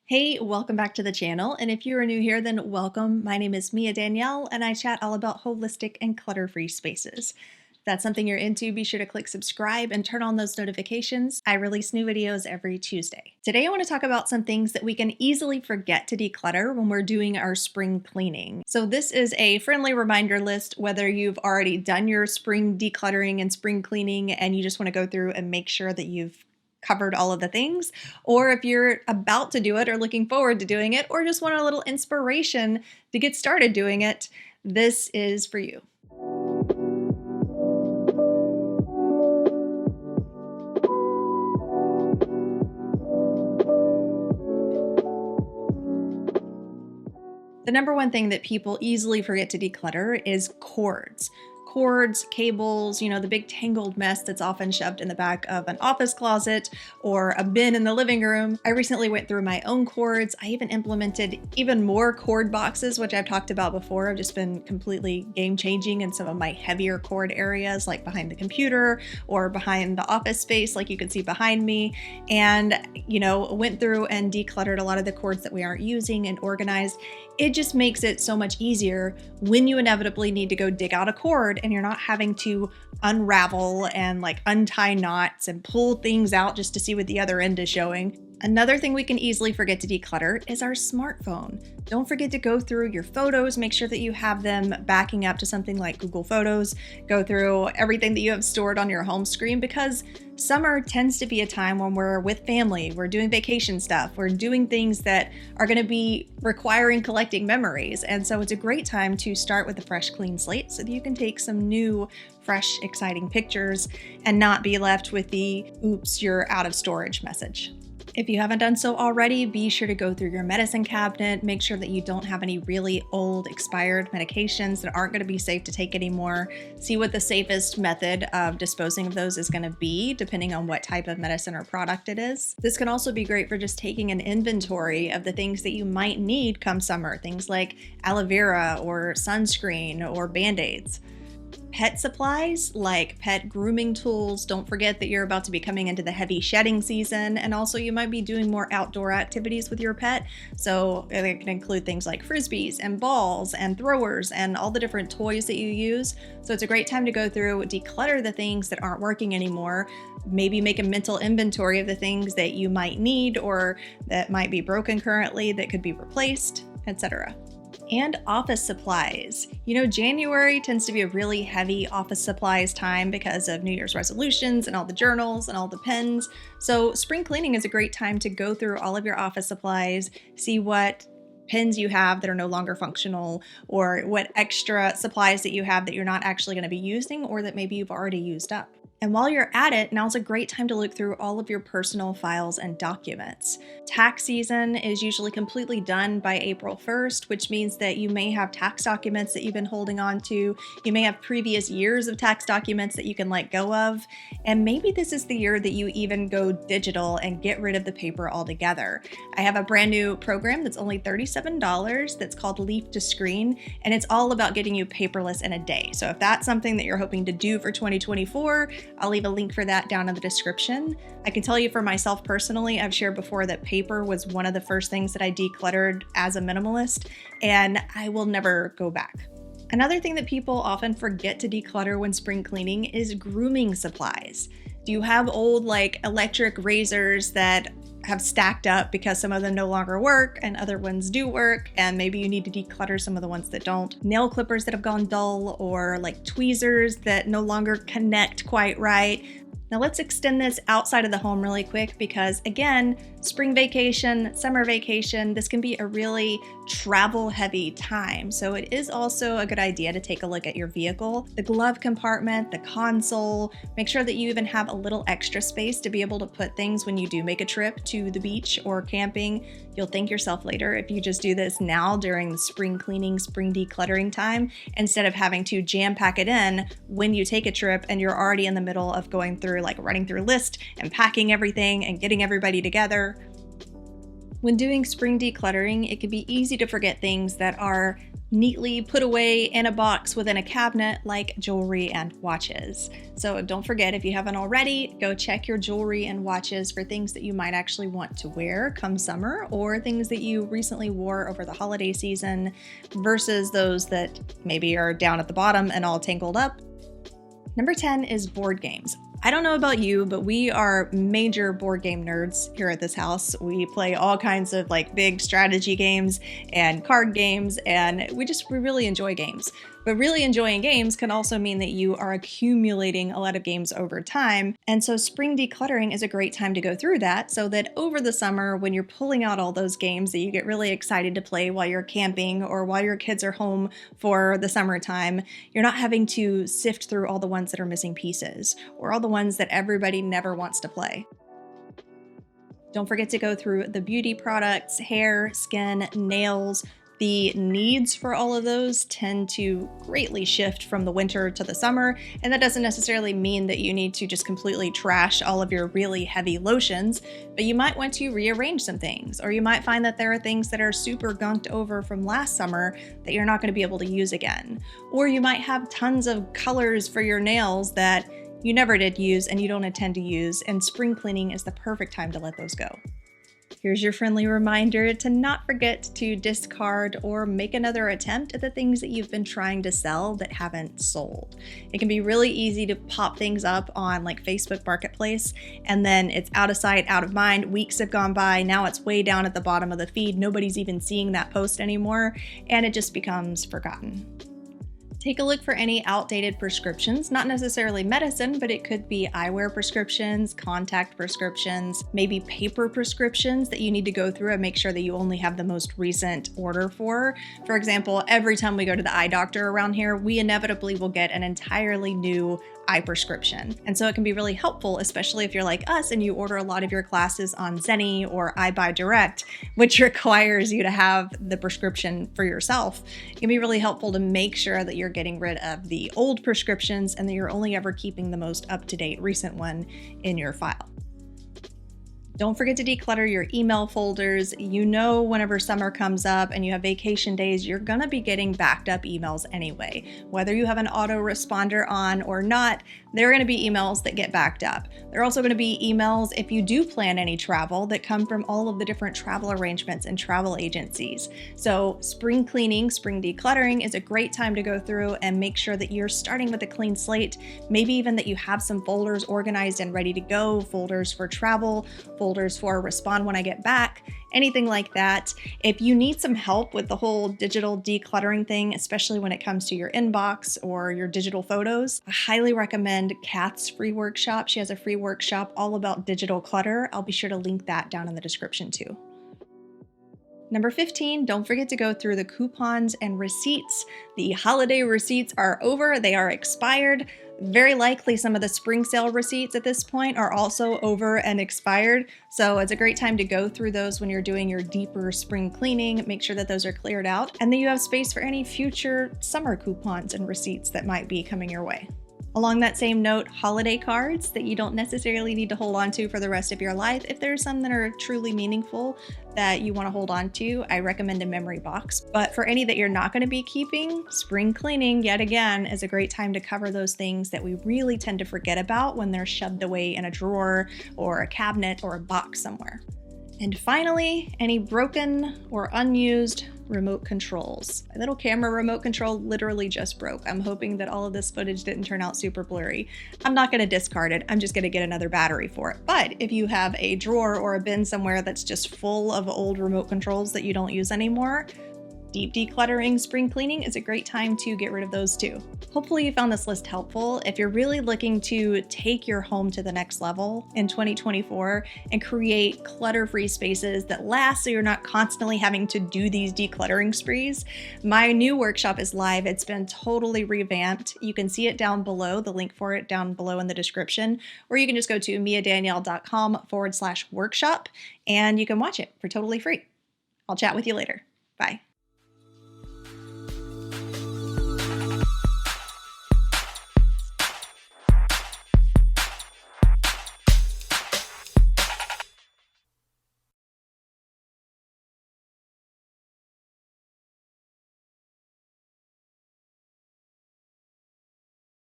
Hey, welcome back to the channel. And if you are new here, then welcome. My name is Danielle, and I chat all about holistic and clutter-free spaces. If that's something you're into, be sure to click subscribe and turn on those notifications. I release new videos every Tuesday. Today, I want to talk about some things that we can easily forget to declutter when we're doing our spring cleaning. So this is a friendly reminder list, whether you've already done your spring decluttering and spring cleaning and you just want to go through and make sure that you've covered all of the things, or if you're about to do it or looking forward to doing it, or just want a little inspiration to get started doing it, this is for you. The number one thing that people easily forget to declutter is cords. Cords, cables, the big tangled mess that's often shoved in the back of an office closet or a bin in the living room. I recently went through my own cords. I even implemented even more cord boxes, which I've talked about before. I've just been completely game-changing in some of my heavier cord areas, like behind the computer or behind the office space, like you can see behind me. And, went through and decluttered a lot of the cords that we aren't using and organized. It just makes it so much easier when you inevitably need to go dig out a cord and you're not having to unravel and untie knots and pull things out just to see what the other end is showing. Another thing we can easily forget to declutter is our smartphone. Don't forget to go through your photos, make sure that you have them backing up to something like Google Photos, go through everything that you have stored on your home screen, because summer tends to be a time when we're with family, we're doing vacation stuff, we're doing things that are going to be requiring collecting memories. And so it's a great time to start with a fresh, clean slate so that you can take some new, fresh, exciting pictures and not be left with the oops, you're out of storage message. If you haven't done so already, be sure to go through your medicine cabinet, make sure that you don't have any really old expired medications that aren't going to be safe to take anymore. See what the safest method of disposing of those is going to be, depending on what type of medicine or product it is. This can also be great for just taking an inventory of the things that you might need come summer, things like aloe vera or sunscreen or Band-Aids. Pet supplies like pet grooming tools. Don't forget that you're about to be coming into the heavy shedding season, and also you might be doing more outdoor activities with your pet. So it can include things like frisbees and balls and throwers and all the different toys that you use. So it's a great time to go through, declutter the things that aren't working anymore, maybe make a mental inventory of the things that you might need or that might be broken currently that could be replaced, etc. And office supplies. January tends to be a really heavy office supplies time because of New Year's resolutions and all the journals and all the pens. So spring cleaning is a great time to go through all of your office supplies, see what pens you have that are no longer functional, or what extra supplies that you have that you're not actually going to be using or that maybe you've already used up. And while you're at it, now's a great time to look through all of your personal files and documents. Tax season is usually completely done by April 1st, which means that you may have tax documents that you've been holding on to. You may have previous years of tax documents that you can let go of. And maybe this is the year that you even go digital and get rid of the paper altogether. I have a brand new program that's only $37 that's called Leaf to Screen, and it's all about getting you paperless in a day. So if that's something that you're hoping to do for 2024, I'll leave a link for that down in the description. I can tell you for myself personally, I've shared before that paper was one of the first things that I decluttered as a minimalist, and I will never go back. Another thing that people often forget to declutter when spring cleaning is grooming supplies. Do you have old electric razors that have stacked up because some of them no longer work and other ones do work, and maybe you need to declutter some of the ones that don't? Nail clippers that have gone dull, or tweezers that no longer connect quite right. Now let's extend this outside of the home really quick, because again, spring vacation, summer vacation, this can be a really travel heavy time. So it is also a good idea to take a look at your vehicle, the glove compartment, the console. Make sure that you even have a little extra space to be able to put things when you do make a trip to the beach or camping. You'll thank yourself later if you just do this now during the spring cleaning, spring decluttering time, instead of having to jam pack it in when you take a trip and you're already in the middle of going through running through a list and packing everything and getting everybody together. When doing spring decluttering, it can be easy to forget things that are neatly put away in a box within a cabinet, like jewelry and watches. So don't forget, if you haven't already, go check your jewelry and watches for things that you might actually want to wear come summer, or things that you recently wore over the holiday season versus those that maybe are down at the bottom and all tangled up. Number 10 is board games. I don't know about you, but we are major board game nerds here at this house. We play all kinds of like big strategy games and card games, and we really enjoy games. But really enjoying games can also mean that you are accumulating a lot of games over time. And so spring decluttering is a great time to go through that, so that over the summer, when you're pulling out all those games that you get really excited to play while you're camping or while your kids are home for the summertime, you're not having to sift through all the ones that are missing pieces or all the ones that everybody never wants to play. Don't forget to go through the beauty products, hair, skin, nails. The needs for all of those tend to greatly shift from the winter to the summer, and that doesn't necessarily mean that you need to just completely trash all of your really heavy lotions, but you might want to rearrange some things, or you might find that there are things that are super gunked over from last summer that you're not going to be able to use again. Or you might have tons of colors for your nails that you never did use and you don't intend to use, and spring cleaning is the perfect time to let those go. Here's your friendly reminder to not forget to discard or make another attempt at the things that you've been trying to sell that haven't sold. It can be really easy to pop things up on like Facebook Marketplace, and then it's out of sight, out of mind. Weeks have gone by. Now it's way down at the bottom of the feed. Nobody's even seeing that post anymore, and it just becomes forgotten. Take a look for any outdated prescriptions, not necessarily medicine, but it could be eyewear prescriptions, contact prescriptions, maybe paper prescriptions that you need to go through and make sure that you only have the most recent order for. For example, every time we go to the eye doctor around here, we inevitably will get an entirely new eye prescription. And so it can be really helpful, especially if you're like us and you order a lot of your classes on Zenny or iBuyDirect, which requires you to have the prescription for yourself. It can be really helpful to make sure that you're getting rid of the old prescriptions and that you're only ever keeping the most up-to-date recent one in your file. Don't forget to declutter your email folders. You know, whenever summer comes up and you have vacation days, you're gonna be getting backed up emails anyway. Whether you have an autoresponder on or not, there are gonna be emails that get backed up. There are also gonna be emails, if you do plan any travel, that come from all of the different travel arrangements and travel agencies. So spring cleaning, spring decluttering is a great time to go through and make sure that you're starting with a clean slate. Maybe even that you have some folders organized and ready to go, folders for travel, folders for respond when I get back, anything like that. If you need some help with the whole digital decluttering thing, especially when it comes to your inbox or your digital photos, I highly recommend Kath's free workshop. She has a free workshop all about digital clutter. I'll be sure to link that down in the description too. Number 15, don't forget to go through the coupons and receipts. The holiday receipts are over, they are expired. Very likely some of the spring sale receipts at this point are also over and expired. So it's a great time to go through those when you're doing your deeper spring cleaning. Make sure that those are cleared out, and then you have space for any future summer coupons and receipts that might be coming your way. Along that same note, holiday cards that you don't necessarily need to hold on to for the rest of your life. If there's some that are truly meaningful that you want to hold on to, I recommend a memory box. But for any that you're not going to be keeping, spring cleaning, yet again, is a great time to cover those things that we really tend to forget about when they're shoved away in a drawer or a cabinet or a box somewhere. And finally, any broken or unused remote controls. My little camera remote control literally just broke. I'm hoping that all of this footage didn't turn out super blurry. I'm not going to discard it. I'm just going to get another battery for it. But if you have a drawer or a bin somewhere that's just full of old remote controls that you don't use anymore, deep decluttering spring cleaning is a great time to get rid of those too. Hopefully you found this list helpful. If you're really looking to take your home to the next level in 2024 and create clutter-free spaces that last so you're not constantly having to do these decluttering sprees, my new workshop is live. It's been totally revamped. You can see it down below, the link for it down below in the description, or you can just go to miadanielle.com/workshop and you can watch it for totally free. I'll chat with you later. Bye.